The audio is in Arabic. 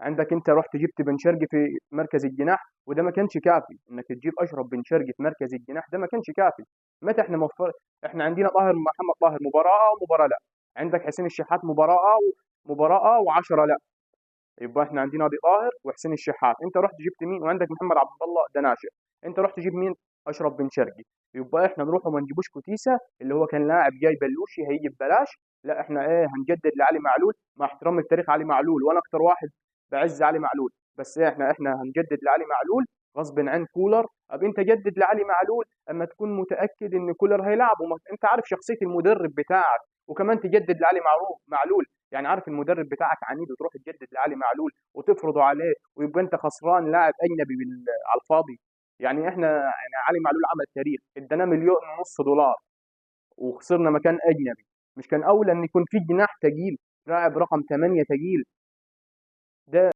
عندك انت رحت جبت بن شرقي في مركز الجناح، وده ما كانش كافي انك تجيب اشرف بن شرقي في مركز الجناح، ده ما كانش كافي. متى احنا احنا عندنا محمد طاهر مباراه ومباراه لا، عندك حسين الشحات مباراه و10 لا. يبقى احنا عندنا ابي طاهر وحسين الشحات، انت رحت جبت مين؟ وعندك محمد عبد الله ده ناشئ، انت رحت تجيب مين؟ اشرف بن شرقي. يبقى احنا نروح وما نجيبوش كوتيسا اللي هو كان لاعب جاي بلوشي هيجي ببلاش، لا احنا ايه هنجدد لعلي معلول، مع احترام التاريخ علي معلول وانا اكتر واحد بعز علي معلول، بس إيه احنا هنجدد لعلي معلول غصب عن كولر. اب انت جدد لعلي معلول اما تكون متاكد ان كولر هيلعب، انت عارف شخصيه المدرب بتاعك، وكمان تجدد لعلي معلول، يعني عارف المدرب بتاعك عنيد وتروح تجدد لعلي معلول وتفرضه عليه، ويبقى انت خسران لاعب اجنبي على الفاضي. يعني يعني علي معلول عمل تاريخ، ادانا مليون ونص دولار وخسرنا مكان اجنبي. مش كان اولى ان يكون في جناح تقيل لاعب رقم 8 تقيل؟ ده